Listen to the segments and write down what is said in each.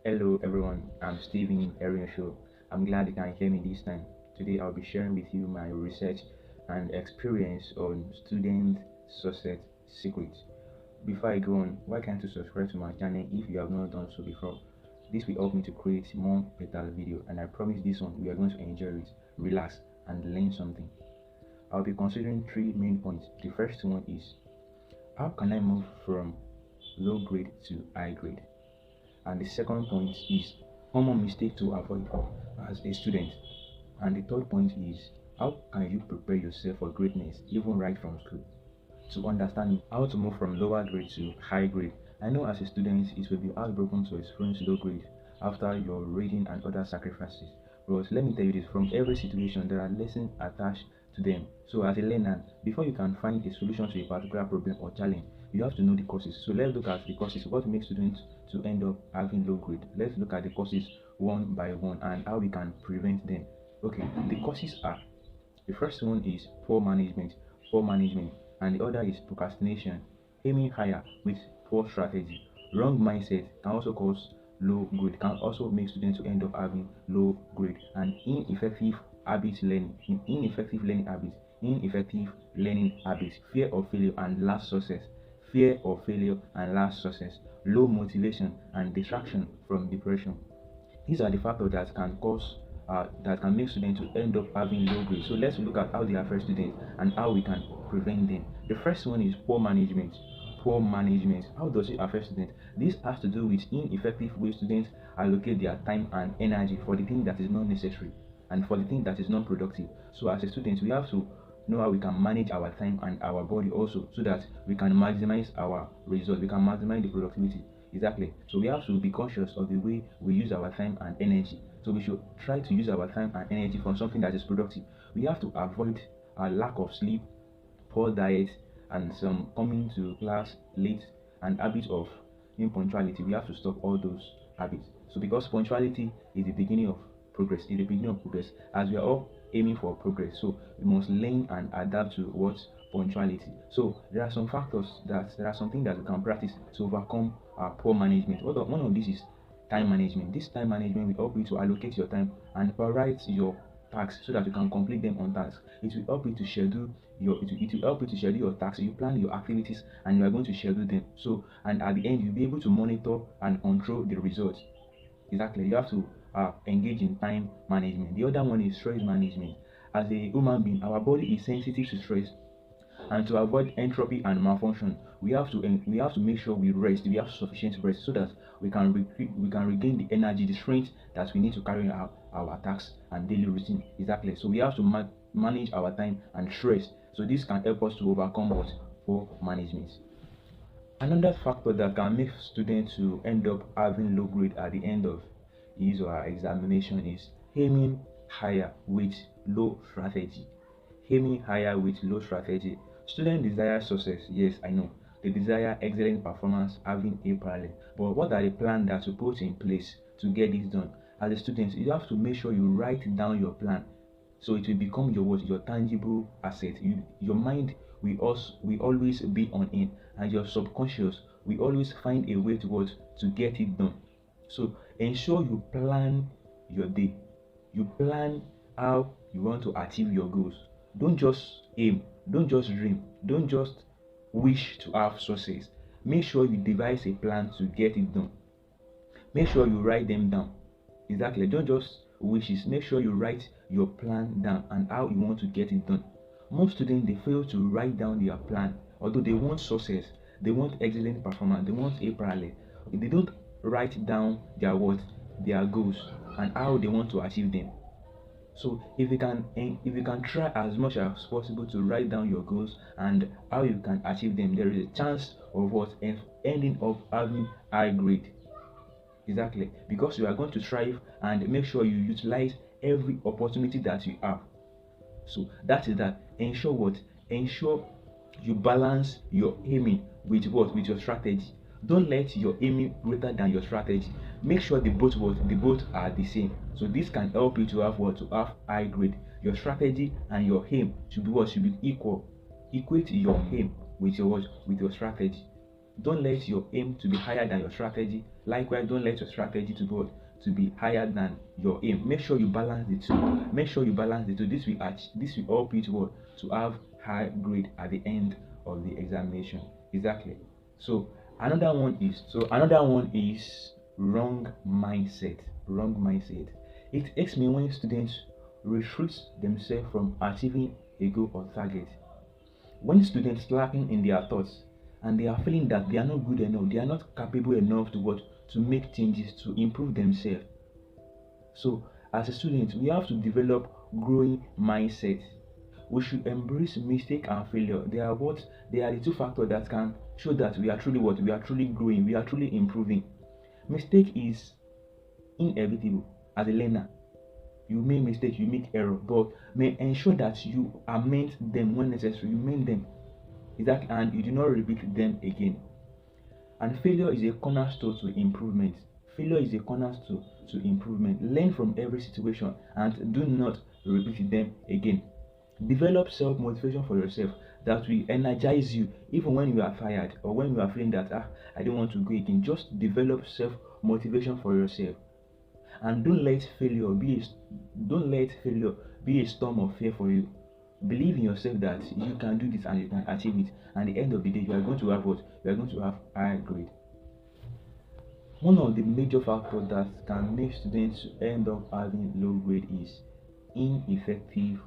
Hello everyone, I'm Steven Erin Show. I'm glad you can hear me this time. Today I'll be sharing with you my research and experience on student success secrets. Before I go on, why can't you subscribe to my channel if you have not done so before? This will help me to create more better video, and I promise this one we are going to enjoy it, relax and learn something. I'll be considering three main points. The first one is, how can I move from low grade to high grade? And the second point is, common mistake to avoid as a student. And the third point is, how can you prepare yourself for greatness even right from school? To understand how to move from lower grade to high grade, I know as a student it will be heartbroken to experience low grade after your reading and other sacrifices. But let me tell you this, from every situation there are lessons attached to them. So as a learner, before you can find a solution to a particular problem or challenge, you have to know the causes. So let's look at the causes. What makes students to end up having low grade? Let's look at the causes one by one and how we can prevent them. Okay, the causes are, the first one is poor management, and the other is procrastination, aiming higher with poor strategy. Wrong mindset can also cause low grade, can also make students to end up having low grade, and ineffective learning habits, fear of failure and last success, low motivation and distraction from depression. These are the factors that can cause that can make students to end up having low grades. So let's look at how they affect students and how we can prevent them. The first one is poor management. Poor management. How does it affect students? This has to do with ineffective way students allocate their time and energy for the thing that is not necessary and for the thing that is not productive. So as a student, we have to know how we can manage our time and our body also, so that we can maximize our results, we can maximize the productivity. Exactly. So we have to be conscious of the way we use our time and energy. So we should try to use our time and energy for something that is productive. We have to avoid a lack of sleep, poor diet, and some coming to class late and habit of impunctuality. We have to stop all those habits. So because punctuality is the beginning of progress, as we are all aiming for progress. So we must learn and adapt to what punctuality. So there are some things that we can practice to overcome our poor management. One of these is time management. This time management will help you to allocate your time and prioritize your tasks so that you can complete them on task. It will help you to schedule your tasks. You plan your activities and you are going to schedule them. So, and at the end you'll be able to monitor and control the results. Exactly. You have to engage in time management. The other one is stress management. As a human being, our body is sensitive to stress, and to avoid entropy and malfunction, we have to make sure we rest. We have sufficient rest so that we can regain the energy, the strength that we need to carry out our tasks and daily routine. Exactly. So we have to manage our time and stress. So this can help us to overcome what poor management. Another factor that can make students to end up having low grade at the end of his or her examination is aiming higher with low strategy. Aiming higher with low strategy. Students desire success, yes, I know. They desire excellent performance, having a parallel. But what are the plans that you put in place to get this done? As a student, you have to make sure you write down your plan, so it will become your tangible asset. Your mind will always be on it, and your subconscious will always find a way to get it done. So ensure you plan your day. You plan how you want to achieve your goals. Don't just aim, don't just dream, don't just wish to have success. Make sure you devise a plan to get it done. Make sure you write them down. Exactly. Don't just wishes. Make sure you write your plan down and how you want to get it done. Most students, they fail to write down their plan. Although they want success, they want excellent performance, they want a parallel. They don't write down their goals and how they want to achieve them. So if you can try as much as possible to write down your goals and how you can achieve them, there is a chance of ending up having high grade. Exactly, because you are going to strive and make sure you utilize every opportunity that you have. So that is that. Ensure you balance your aiming with your strategy. Don't let your aiming greater than your strategy. Make sure the both are the same. So this can help you to have high grade. Your strategy and your aim should be equal. Equate your aim with your strategy. Don't let your aim to be higher than your strategy. Likewise, don't let your strategy to be higher than your aim. Make sure you balance the two. Make sure you balance the two. This will help you to have high grade at the end of the examination. Exactly. So another one is wrong mindset. Wrong mindset. It irks me when students restrict themselves from achieving a goal or target. When students lacking in their thoughts and they are feeling that they are not good enough, they are not capable enough to make changes, to improve themselves. So as a student, we have to develop growing mindset. We should embrace mistake and failure. They are the two factors that can show that we are truly growing, we are truly improving. Mistake is inevitable as a learner. You make mistakes, you make error, but may ensure that you amend them when necessary. You amend them, exactly, and you do not repeat them again. And failure is a cornerstone to improvement. Failure is a cornerstone to improvement. Learn from every situation and do not repeat them again. Develop self-motivation for yourself that will energize you even when you are tired or when you are feeling that I don't want to go again. Just develop self-motivation for yourself. And don't let failure be a storm of fear for you. Believe in yourself that you can do this and you can achieve it. And at the end of the day, you are going to have what? You are going to have high grade. One of the major factors that can make students end up having low grade is ineffective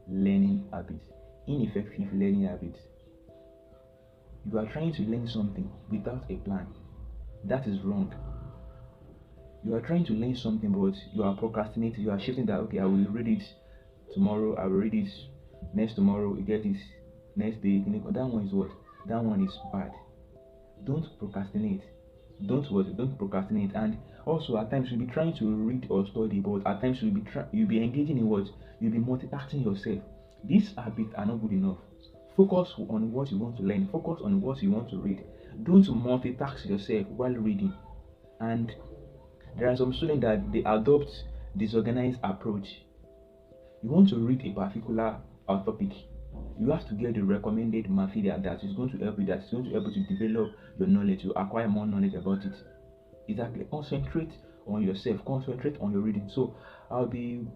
learning habits. Ineffective learning habits. You are trying to learn something without a plan. That is wrong. You are trying to learn something, but you are procrastinating. You are shifting that, okay, I will read it tomorrow, I will read it next tomorrow, you get it next day. That one is what? That one is bad. Don't procrastinate. Don't procrastinate. And also at times you'll be trying to read or study, but at times you'll be engaging in what? You'll be multitasking yourself. These habits are not good enough. Focus on what you want to learn. Focus on what you want to read. Don't multitask yourself while reading. And there are some students that they adopt disorganized approach. You want to read a particular topic, you have to get the recommended material that is going to help you, to develop your knowledge, to acquire more knowledge about it. Exactly. Concentrate on yourself, concentrate on your reading. So I'll be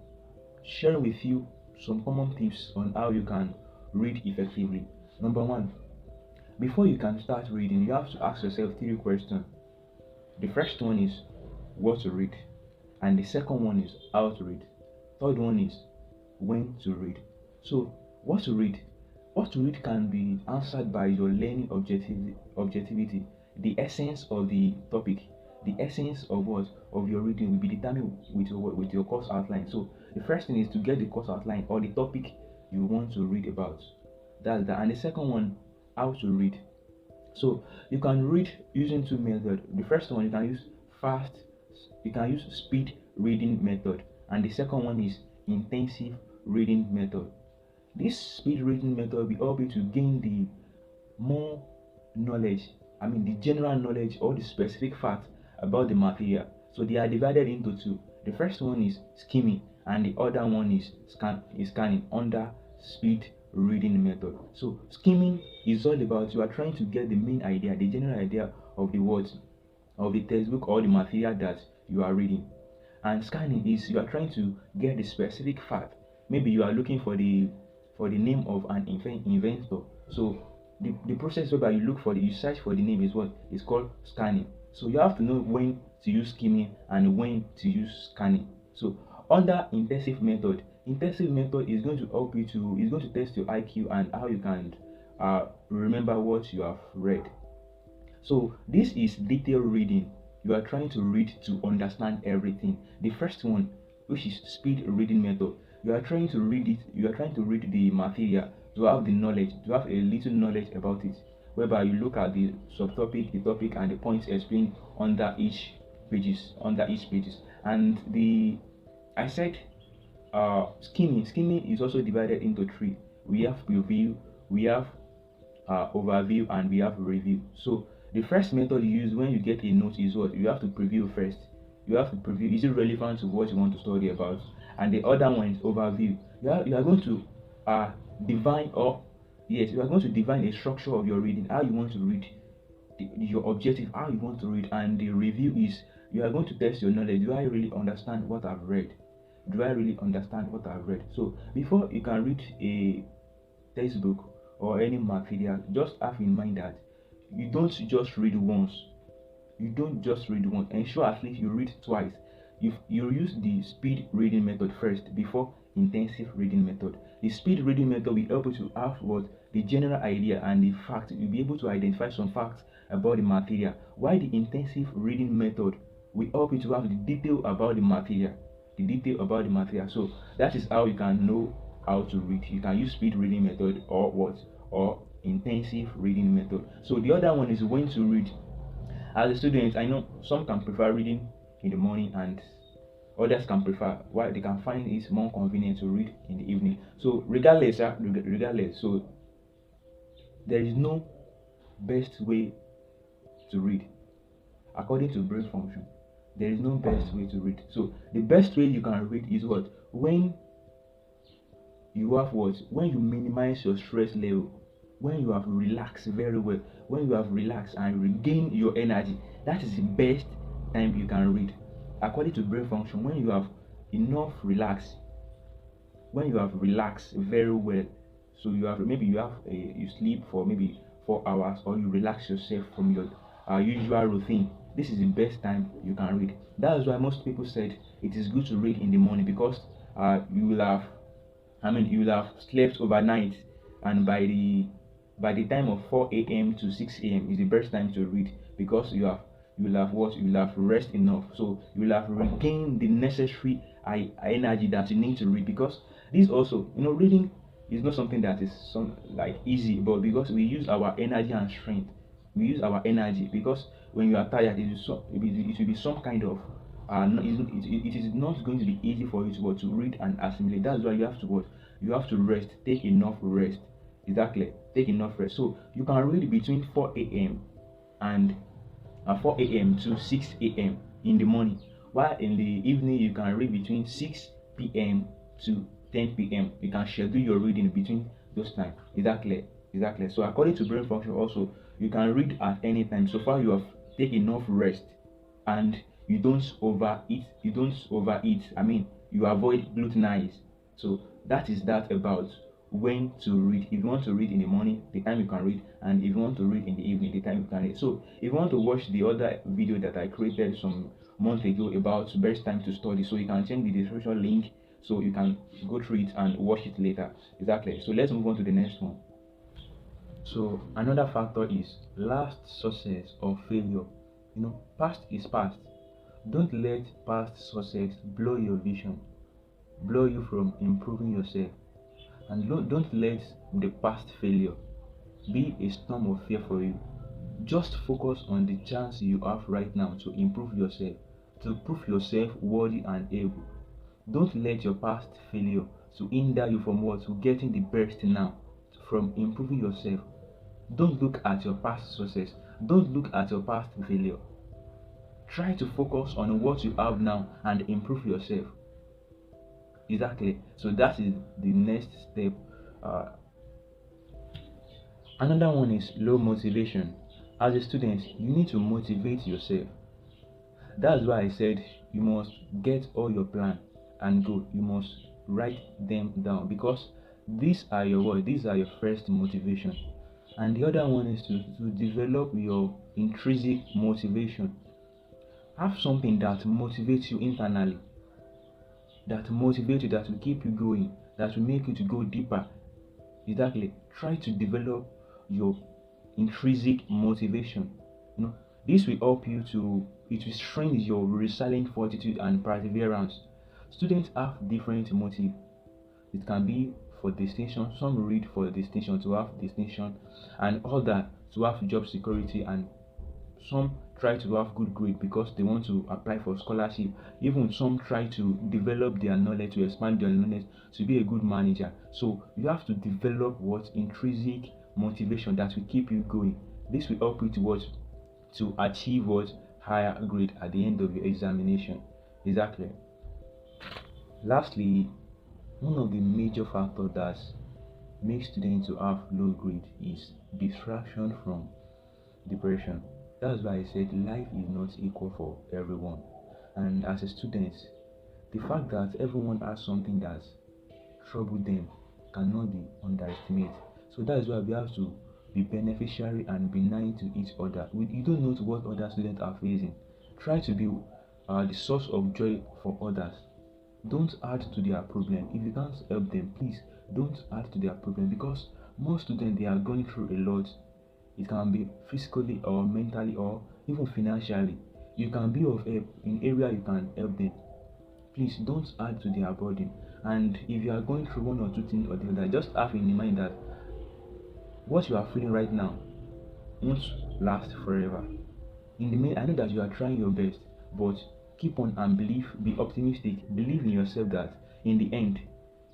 sharing with you some common tips on how you can read effectively. Number one, before you can start reading, you have to ask yourself 3 questions. The first one is what to read, and the second one is how to read. Third one is when to read. So what to read? What to read can be answered by your learning objectivity. The essence of the topic, the essence of your reading will be determined with your course outline. So the first thing is to get the course outline or the topic you want to read about. That's that. And the second one, how to read. So you can read using 2 methods. The first one, you can use speed reading method, and the second one is intensive reading method. This speed reading method will help you to gain the more knowledge, the general knowledge or the specific facts about the material. So they are divided into 2. The first one is skimming and the other one is scanning under speed reading method. So skimming is all about you are trying to get the main idea, the general idea of the words of the textbook or the material that you are reading. And scanning is you are trying to get the specific fact. Maybe you are looking for the name of an inventor. So the process whereby you search for the name is called scanning. So you have to know when to use skimming and when to use scanning. So under intensive method is going to help you is going to test your IQ and how you can remember what you have read. So this is detailed reading. You are trying to read to understand everything. The first one, which is speed reading method, you are trying to read the material to have the knowledge, to have a little knowledge about it, whereby you look at the subtopic, the topic, and the points explained under each pages. And I said skimming is also divided into 3. We have preview, we have overview, and we have review. So the first method you use when you get a note is what you have to preview first. You have to preview, is it relevant to what you want to study about? And the other one is overview. You are going to define a structure of your reading, how you want to read. your objective, how you want to read, and the review is you are going to test your knowledge. Do I really understand what I've read? Do I really understand what I've read? So before you can read a textbook or any material, just have in mind that you don't just read once. You don't just read once. Ensure at least you read twice. If you use the speed reading method first before intensive reading method. The speed reading method will help you to have what the general idea and the fact. You'll be able to identify some facts about the material. While the intensive reading method will help you to have the detail about the material. The detail about the material. So that is how you can know how to read. You can use speed reading method or what? Or intensive reading method. So the other one is when to read. As a student, I know some can prefer reading in the morning and others can prefer why they can find it more convenient to read in the evening. So regardless, so there is no best way to read according to brain function. There is no best way to read. So the best way you can read is what? When you have what? When you minimize your stress level, when you have relaxed very well, when you have relaxed and regain your energy, that is the best time you can read. According to brain function, when you have enough relaxed, when you have relaxed very well, so you have maybe you sleep for maybe 4 hours or you relax yourself from your usual routine. This is the best time you can read. That's why most people said it is good to read in the morning because you will have you will have slept overnight, and by the time of 4 a.m. to 6 a.m. is the best time to read because you will have what? You will have rest enough. So you will have regained the necessary energy that you need to read because this also, reading is not something that is easy, but because we use our energy and strength, we use our energy because when you are tired, it will be some kind of it is not going to be easy for you to read and assimilate. That's why you have to what? You have to rest, take enough rest. Exactly, take enough rest. So you can read between 4 a.m. and 4 a.m. to 6 a.m. in the morning, while in the evening you can read between 6 p.m. to 10 p.m. You can schedule your reading between those times. Exactly, exactly. So according to brain function, also you can read at any time. So far you have taken enough rest and you don't overeat. You avoid gluttonize. So that is that about when to read. If you want to read in the morning, the time you can read, and if you want to read in the evening, the time you can read. So if you want to watch the other video that I created some months ago about best time to study, so you can check the description link so you can go through it and watch it later. Exactly. So let's move on to the next one. So another factor is last success or failure. Past is past. Don't let past success blow your vision, blow you from improving yourself. And don't let the past failure be a storm of fear for you. Just focus on the chance you have right now to improve yourself, to prove yourself worthy and able. Don't let your past failure to hinder you from what? To getting the best now, from improving yourself. Don't look at your past success. Don't look at your past failure. Try to focus on what you have now and improve yourself. Exactly. So that is the next step. Another one is low motivation. As a student, you need to motivate yourself. That's why I said you must get all your plan and go. You must write them down because these are your words. These are your first motivation. And the other one is to develop your intrinsic motivation. Have something that motivates you internally, that motivates you, that will keep you going, that will make you to go deeper. Exactly. Try to develop your intrinsic motivation. This will help you it will strengthen your resilient fortitude and perseverance. Students have different motives. It can be for distinction. Some read for distinction, to have distinction, and other to have job security, and some try to have good grade because they want to apply for scholarship. Even some try to develop their knowledge, to expand their knowledge, to be a good manager. So you have to develop what? Intrinsic motivation that will keep you going. This will help you to achieve what? Higher grade at the end of your examination. Exactly. Lastly, one of the major factors that makes students to have low grade is distraction from depression. That's why I said life is not equal for everyone. And as a student, the fact that everyone has something that troubles them cannot be underestimated. So that is why we have to be beneficiary and benign to each other. You don't know what other students are facing. Try to be the source of joy for others. Don't add to their problem. If you can't help them, please don't add to their problem, because most students, they are going through a lot. It can be physically or mentally or even financially. You can be of help in area you can help them. Please don't add to their burden. And if you are going through one or two things or the other, just have in mind that what you are feeling right now won't last forever. In the main, I know that you are trying your best, but keep on and believe, be optimistic, believe in yourself that in the end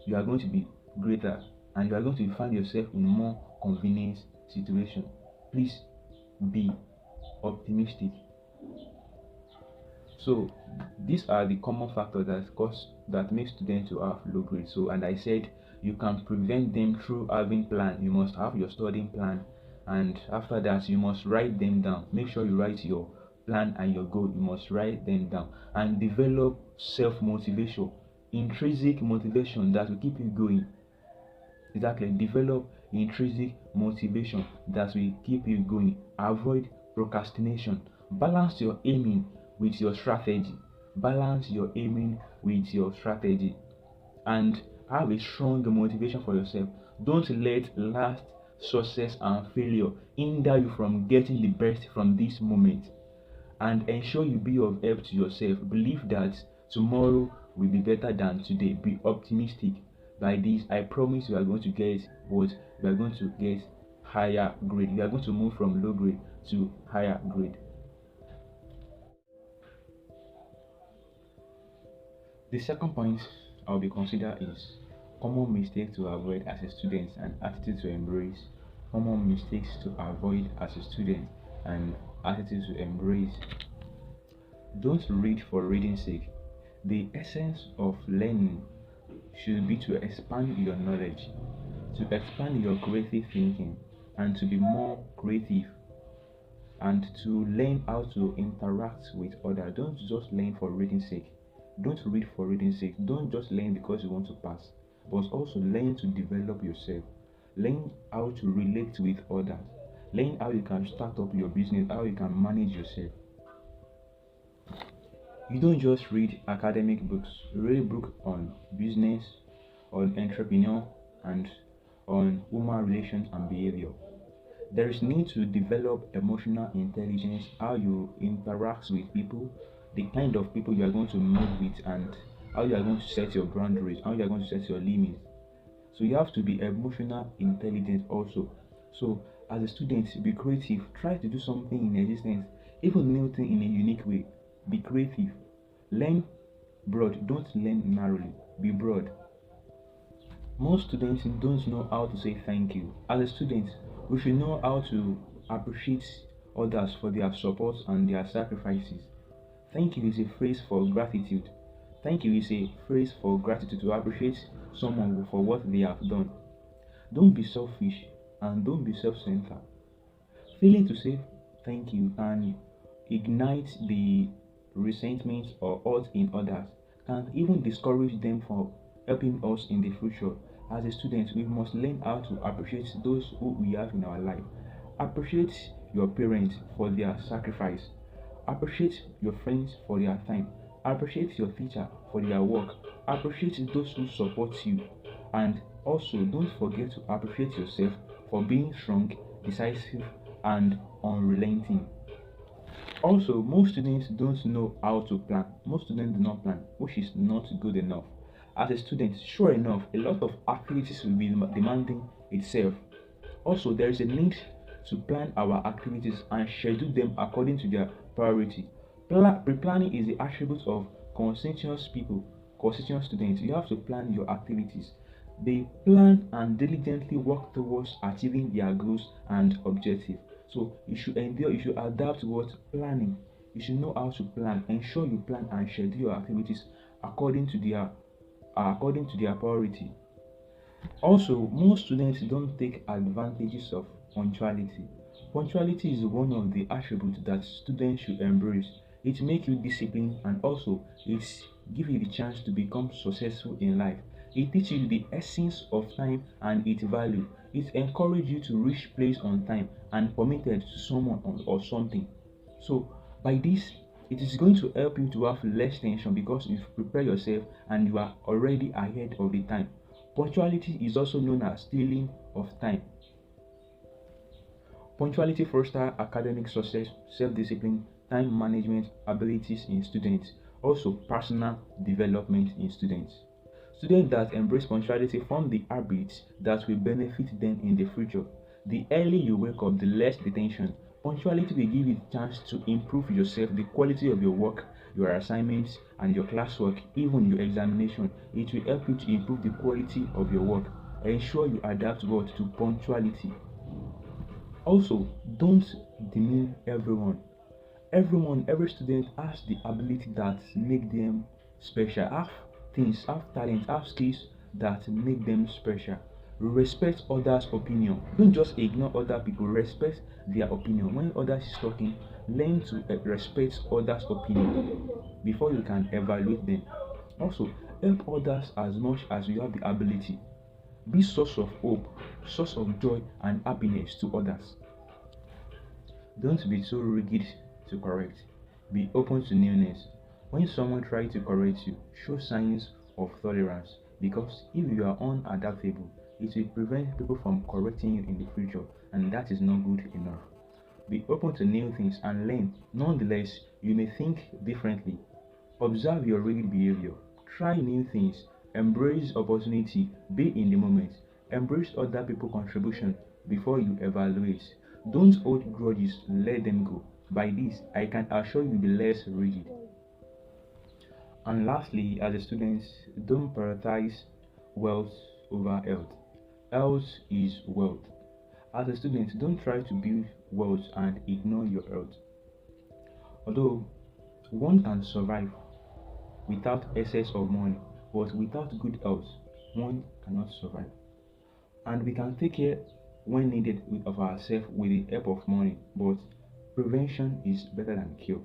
you are going to be greater and you are going to find yourself in more convenient situation. Please be optimistic. So these are the common factors that make students to have low grades. So, and I said you can prevent them through having plan. You must have your studying plan, and after that you must write them down. Make sure you write your plan and your goal. You must write them down and develop self-motivation, intrinsic motivation that will keep you going. Exactly, develop intrinsic motivation that will keep you going. Avoid procrastination. Balance your aiming with your strategy. Balance your aiming with your strategy. And have a strong motivation for yourself. Don't let last success and failure hinder you from getting the best from this moment. And ensure you be of help to yourself. Believe that tomorrow will be better than today. Be optimistic. By this, I promise you are going to get what you are going to get higher grade. You are going to move from low grade to higher grade. The second point I'll be consider is common mistakes to avoid as a student and attitude to embrace. Common mistakes to avoid as a student and attitude to embrace. Don't read for reading's sake. The essence of learning should be to expand your knowledge, to expand your creative thinking, and to be more creative, and to learn how to interact with others. Don't just learn for reading's sake. Don't read for reading's sake. Don't just learn because you want to pass, but also learn to develop yourself. Learn how to relate with others. Learn how you can start up your business, how you can manage yourself. You don't just read academic books. You read books on business, on entrepreneur, and on human relations and behavior. There is need to develop emotional intelligence, how you interact with people, the kind of people you are going to move with, and how you are going to set your boundaries, how you are going to set your limits. So you have to be emotional intelligent also. So as a student, be creative. Try to do something in existence, even new thing in a unique way. Be creative. Learn broad. Don't learn narrowly. Be broad. Most students don't know how to say thank you. As a student, we should know how to appreciate others for their support and their sacrifices. Thank you is a phrase for gratitude. Thank you is a phrase for gratitude, to appreciate someone for what they have done. Don't be selfish and don't be self-centered. Failing to say thank you can ignite the resentment or hurt in others, can even discourage them from helping us in the future. As a student, we must learn how to appreciate those who we have in our life. Appreciate your parents for their sacrifice. Appreciate your friends for their time. Appreciate your teacher for their work. Appreciate those who support you. And also, don't forget to appreciate yourself for being strong, decisive, and unrelenting. Also, most students don't know how to plan. Most students do not plan, which is not good enough. As a student, sure enough, a lot of activities will be demanding itself. Also, there is a need to plan our activities and schedule them according to their priority. Pre-planning is the attribute of conscientious people, conscientious students. You have to plan your activities. They plan and diligently work towards achieving their goals and objectives. So you should endure, you should adapt towards planning. You should know how to plan. Ensure you plan and schedule your activities according to their priority. Also, most students don't take advantages of punctuality. Punctuality is one of the attributes that students should embrace. It makes you disciplined and also it gives you the chance to become successful in life. It teaches you the essence of time and its value. It encourages you to reach place on time and committed to someone or something. So by this, it is going to help you to have less tension because you've prepared yourself and you are already ahead of the time. Punctuality is also known as stealing of time. Punctuality fosters academic success, self-discipline, time management abilities in students, also personal development in students. Students that embrace punctuality form the habits that will benefit them in the future. The earlier you wake up, the less detention. Punctuality will give you the chance to improve yourself, the quality of your work, your assignments, and your classwork, even your examination. It will help you to improve the quality of your work. Ensure you adapt what to punctuality. Also, don't demean everyone. Every student has the ability that make them special. Have things, have talent, have skills that make them special. Respect others' opinion. Don't just ignore other people. Respect their opinion. When others is talking, learn to respect others' opinion before you can evaluate them. Also, help others as much as you have the ability. Be source of hope, source of joy and happiness to others. Don't be too rigid to correct. Be open to newness. When someone tries to correct you, show signs of tolerance because if you are unadaptable, it will prevent people from correcting you in the future, and that is not good enough. Be open to new things and learn. Nonetheless, you may think differently. Observe your real behavior. Try new things. Embrace opportunity. Be in the moment. Embrace other people's contribution before you evaluate. Don't hold grudges, let them go. By this, I can assure you be less rigid. And lastly, as a student, don't prioritize wealth over health. Health is wealth. As a student, don't try to build wealth and ignore your health. Although one can survive without excess of money, but without good health, one cannot survive. And we can take care when needed of ourselves with the help of money, but prevention is better than cure.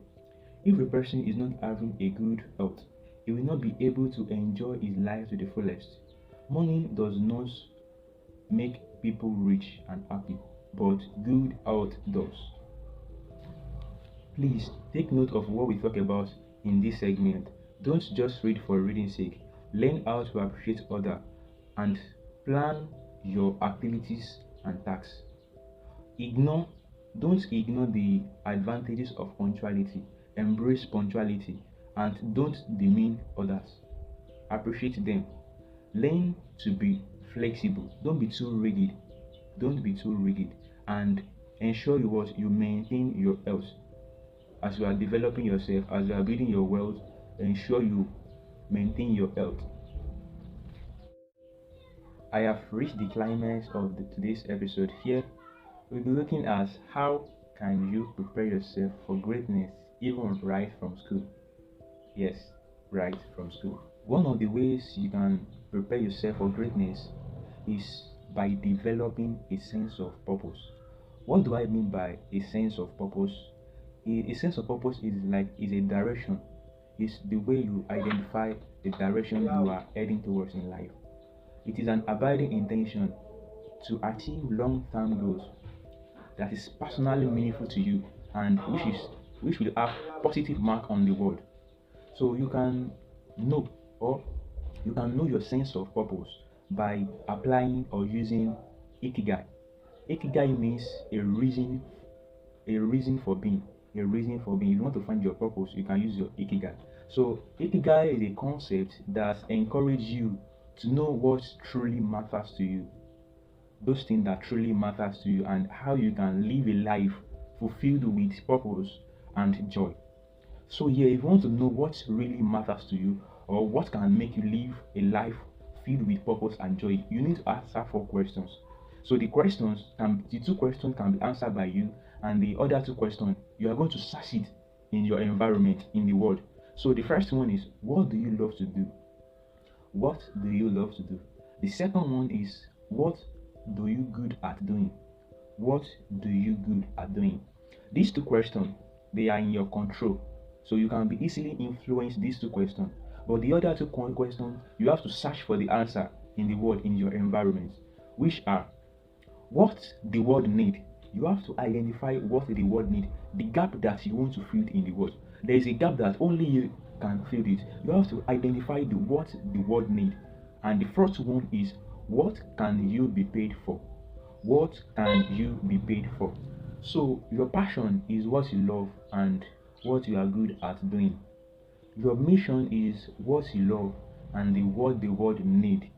If a person is not having a good health, he will not be able to enjoy his life to the fullest. Money does not make people rich and happy, but good health does. Please take note of what we talk about in this segment. Don't just read for reading's sake. Learn how to appreciate others and plan your activities and tasks. Ignore, don't ignore the advantages of punctuality. Embrace punctuality and don't demean others. Appreciate them. Learn to be flexible. Don't be too rigid. Don't be too rigid. And ensure you maintain your health. As you are developing yourself, as you are building your wealth, ensure you maintain your health. I have reached the climax of today's episode. Here, we'll be looking at how can you prepare yourself for greatness even right from school. Yes, right from school. One of the ways you can prepare yourself for greatness is by developing a sense of purpose. What do I mean by a sense of purpose? A sense of purpose is a direction. It's the way you identify the direction you are heading towards in life. It is an abiding intention to achieve long-term goals that is personally meaningful to you and which will have positive mark on the world. So know or you can know your sense of purpose by applying or using ikigai. Ikigai means a reason for being. A reason for being. If you want to find your purpose, you can use your ikigai. So ikigai is a concept that encourages you to know what truly matters to you, those things that truly matters to you, and how you can live a life fulfilled with purpose and joy. So yeah, if you want to know what really matters to you or what can make you live a life filled with purpose and joy, you need to answer 4 questions. So the two questions can be answered by you, and the other 2 questions you are going to search it in your environment, in the world. So the first one is, what do you love to do? What do you love to do? The second one is, what do you good at doing? what do you good at doing? These two questions, they are in your control. So you can be easily influenced these two questions. But the other two questions, you have to search for the answer in the world, in your environment, which are what the world need. You have to identify what the world need, the gap that you want to fill in the world. There is a gap that only you can fill it. You have to identify what the world need. And the first one is, what can you be paid for? What can you be paid for? So your passion is what you love and what you are good at doing. Your mission is what you love and what the world need.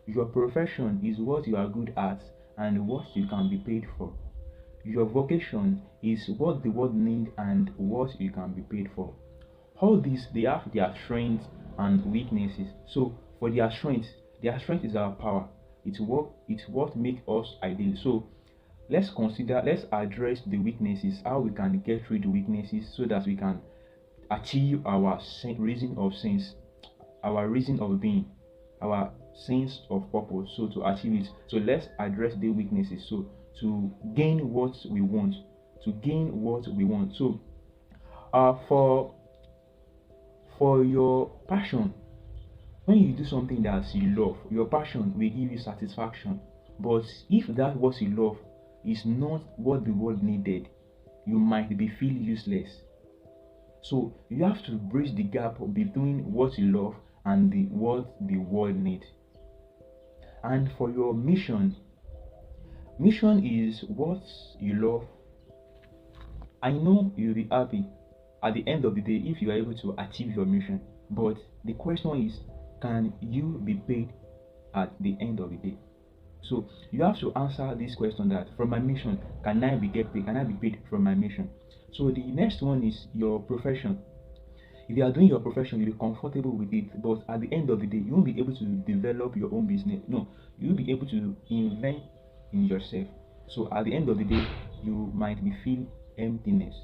Your profession is what you are good at and what you can be paid for. Your vocation is what the world need and what you can be paid for. All these, they have their strengths and weaknesses. So for their strength is our power. It's what makes us ideal. So let's address the weaknesses, how we can get through the weaknesses so that we can achieve our reason of sense, our reason of being, our sense of purpose. So to achieve it, so let's address the weaknesses. So to gain what we want, So for your passion, when you do something that you love, your passion will give you satisfaction. But if that what you love is not what the world needed, you might be feel useless. So you have to bridge the gap between what you love and what the world needs. And for your mission is what you love. I know you'll be happy at the end of the day if you are able to achieve your mission. But the question is, can you be paid at the end of the day? So you have to answer this question, that from my mission, can I be get paid? Can I be paid from my mission? So the next one is your profession. If you are doing your profession, you'll be comfortable with it, but at the end of the day, you won't be able to develop your own business. No, you'll be able to invent in yourself. So at the end of the day, you might be feel emptiness.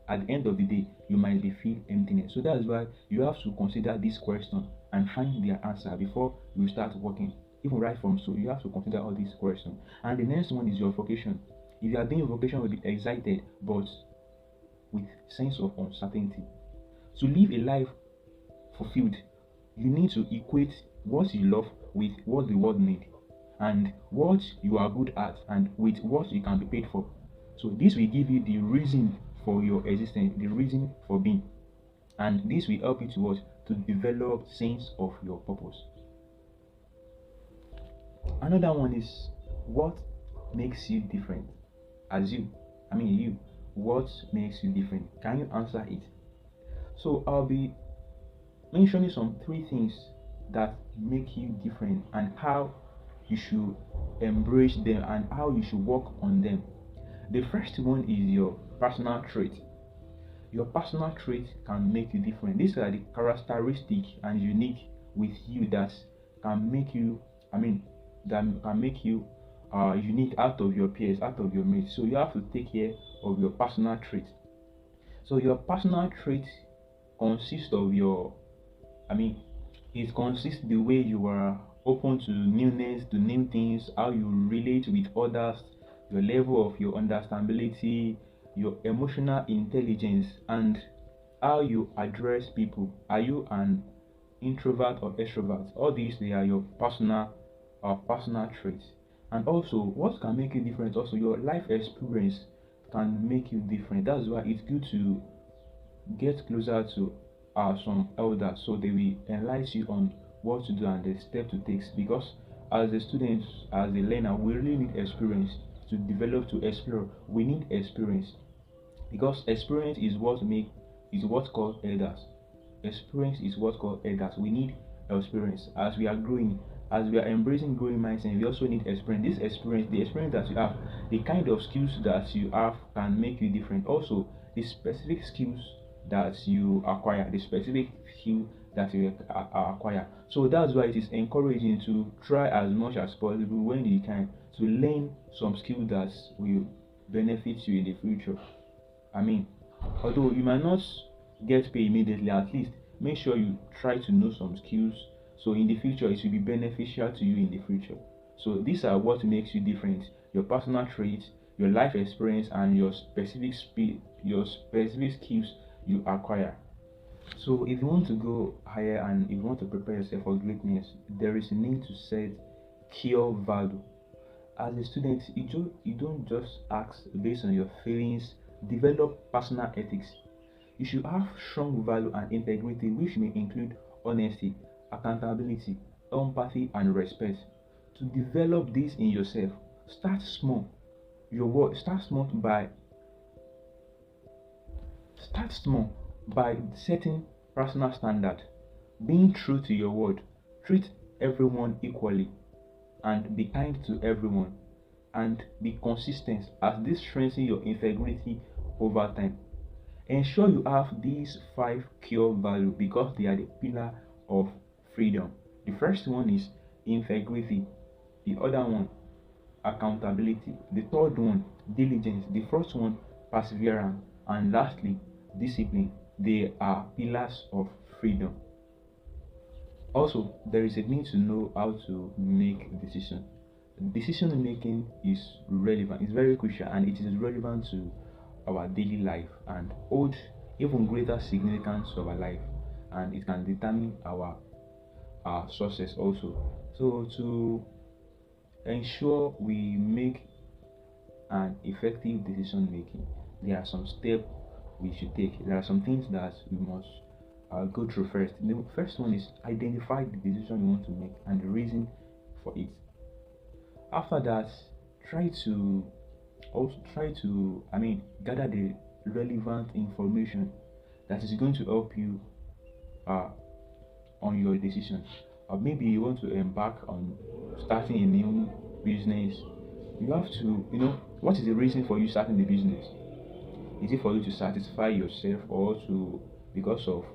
At the end of the day, you might be feel emptiness. So that's why you have to consider this question and find their answer before you start working. Even right from so, you have to consider all these questions. And the next one is your vocation. If you are doing vocation, you'll be excited, but with sense of uncertainty. To live a life fulfilled, you need to equate what you love with what the world needs, and what you are good at and with what you can be paid for. So this will give you the reason for your existence, the reason for being. And this will help you to what? To develop sense of your purpose. Another one is, what makes you different as you? You. What makes you different? Can you answer it? So I'll be mentioning some 3 things that make you different and how you should embrace them and how you should work on them. The first one is your personal trait. Your personal trait can make you different. These are the characteristics and unique with you that can make you, unique out of your peers, out of your mates. So you have to take care of your personal trait. So your personal trait consists of it consists the way you are open to newness, to new things, how you relate with others, your level of your understandability, your emotional intelligence, and how you address people. Are you an introvert or extrovert? All these, they are your personal traits. And also, what can make you different? Also, your life experience can make you different. That's why it's good to get closer to some elders, so they will enlighten you on what to do and the step to take. Because as a student, as a learner, we really need experience to develop, to explore. We need experience, because experience is what's called elders. Experience is what's called elders. We need experience as we are growing, as we are embracing growing mindset. We also need experience. This experience, the experience that you have, the kind of skills that you have can make you different. Also, the specific skills that you acquire, the specific skill that you acquire. So that's why it is encouraging to try as much as possible when you can to learn some skill that will benefit you in the future. Although you might not get paid immediately, at least make sure you try to know some skills, so in the future it will be beneficial to you in the future. So these are what makes you different: your personal traits, your life experience, and your specific speed, your specific skills you acquire. So if you want to go higher and if you want to prepare yourself for greatness, there is a need to set core value. As a student, you don't just act based on your feelings, develop personal ethics. You should have strong value and integrity, which may include honesty, accountability, empathy, and respect. To develop this in yourself, start small. Your work start small by setting personal standard, being true to your word, treat everyone equally, and be kind to everyone, and be consistent, as this strengthens your integrity over time. Ensure you have these five core values because they are the pillar of freedom. The first one is integrity, the other one accountability, the third one diligence, the fourth one perseverance, and lastly discipline. They are pillars of freedom. Also, there is a need to know how to make decisions. Decision making is relevant, it's very crucial, and it is relevant to our daily life and hold even greater significance to our life, and it can determine our success also. So to ensure we make an effective decision making, there are some steps we should take. There are some things that we must go through first. The first one is identify the decision you want to make and the reason for it. After that, try to gather the relevant information that is going to help you uh, on your decision. Or maybe you want to embark on starting a new business. You have to, what is the reason for you starting the business? Is it for you to satisfy yourself, or to because of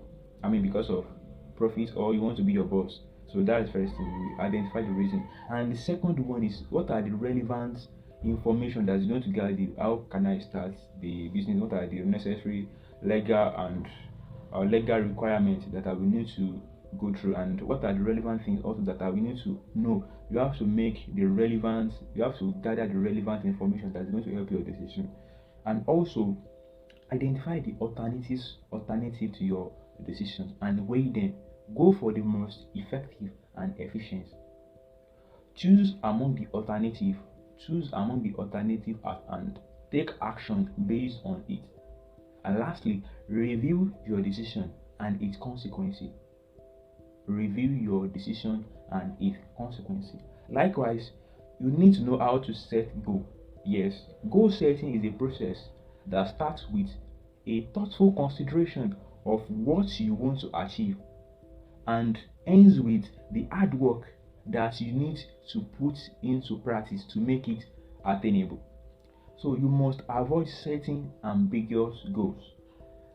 profit, or you want to be your boss? So that is first thing. We identify the reason. And the second one is, what are the relevant information that's going to guide you? How can I start the business? What are the necessary legal and legal requirements that I will need to go through, and what are the relevant things also that I will need to know? You have to gather the relevant information that's going to help your decision, and also identify the alternative to your decisions and weigh them. Go for the most effective and efficient. Choose among the alternative. And take action based on it. And lastly, review your decision and its consequences. Likewise, you need to know how to set goal. Yes, goal setting is a process that starts with a thoughtful consideration of what you want to achieve and ends with the hard work that you need to put into practice to make it attainable. So you must avoid setting ambiguous goals.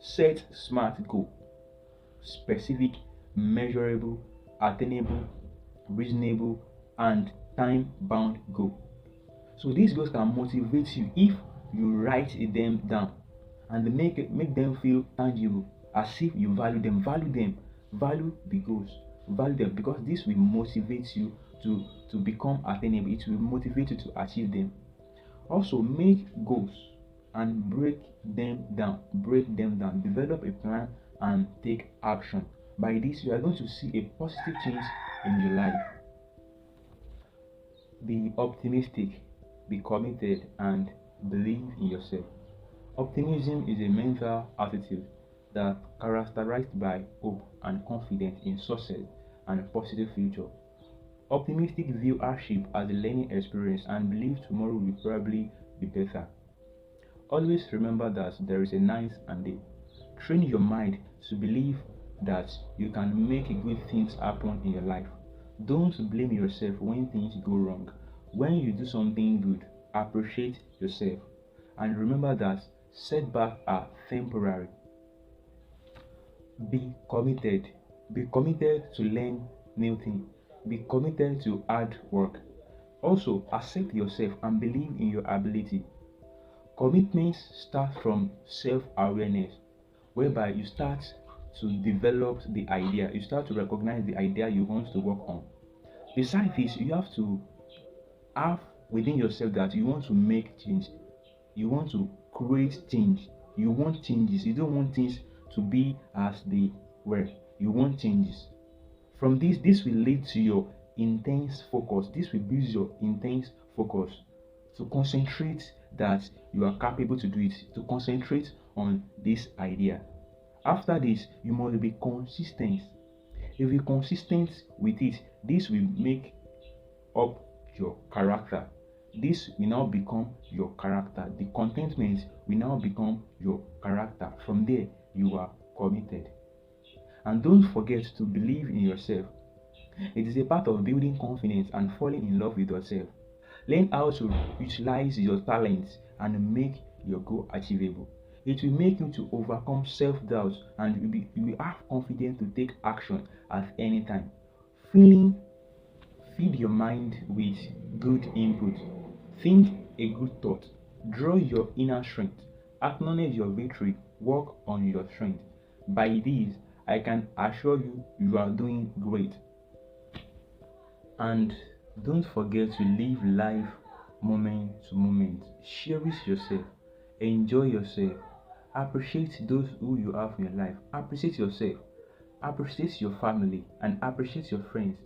Set smart goals: specific, measurable, attainable, reasonable, and time-bound goal. So these goals can motivate you if you write them down and make them feel tangible, as if you value them. Value the goals. Value them, because this will motivate you to become attainable. It will motivate you to achieve them. Also, make goals and break them down. Develop a plan and take action. By this, you are going to see a positive change in your life. Be optimistic, be committed, and believe in yourself. Optimism is a mental attitude that characterized by hope and confidence in success and a positive future. Optimistic view hardship as a learning experience and believe tomorrow will probably be better. Always remember that there is a night and day. Train your mind to believe that you can make good things happen in your life. Don't blame yourself when things go wrong. When you do something good, appreciate yourself. And remember that setbacks are temporary. Be committed. Be committed to learn new things. Be committed to hard work. Also, accept yourself and believe in your ability. Commitments start from self-awareness, whereby you start to develop the idea, you start to recognize the idea you want to work on. Besides this, you have to have within yourself that you want to make change. You want to create change. You want changes. You don't want things to be as they were. You want changes. From this will lead to your intense focus. This will build your intense focus to concentrate that you are capable to do it, to concentrate on this idea. After this, you must be consistent. If you're consistent with it, this will make up your character. This will now become your character. The contentment will now become your character. From there, you are committed. And don't forget to believe in yourself. It is a part of building confidence and falling in love with yourself. Learn how to utilize your talents and make your goal achievable. It will make you to overcome self-doubt, and you will have confidence to take action at any time. Feeling Feed your mind with good input. Think a good thought. Draw your inner strength. Acknowledge your victory. Work on your strength. By this, I can assure you, you are doing great. And don't forget to live life moment to moment. Cherish yourself. Enjoy yourself. Appreciate those who you have in your life. Appreciate yourself. Appreciate your family and appreciate your friends.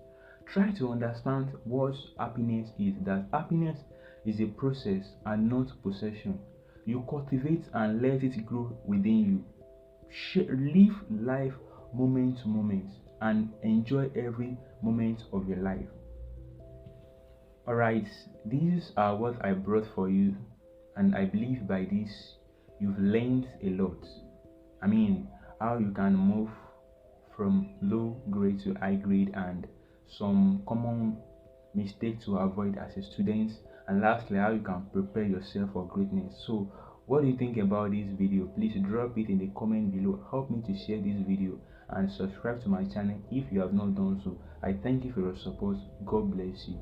Try to understand what happiness is. That happiness is a process and not possession. You cultivate and let it grow within you. Live life moment to moment and enjoy every moment of your life. Alright, these are what I brought for you, and I believe by this you've learned a lot. I mean, how you can move from low grade to high grade, and some common mistakes to avoid as a student, and lastly how you can prepare yourself for greatness. So what do you think about this video? Please drop it in the comment below. Help me to share this video and subscribe to my channel if you have not done so. I thank you for your support. God bless you.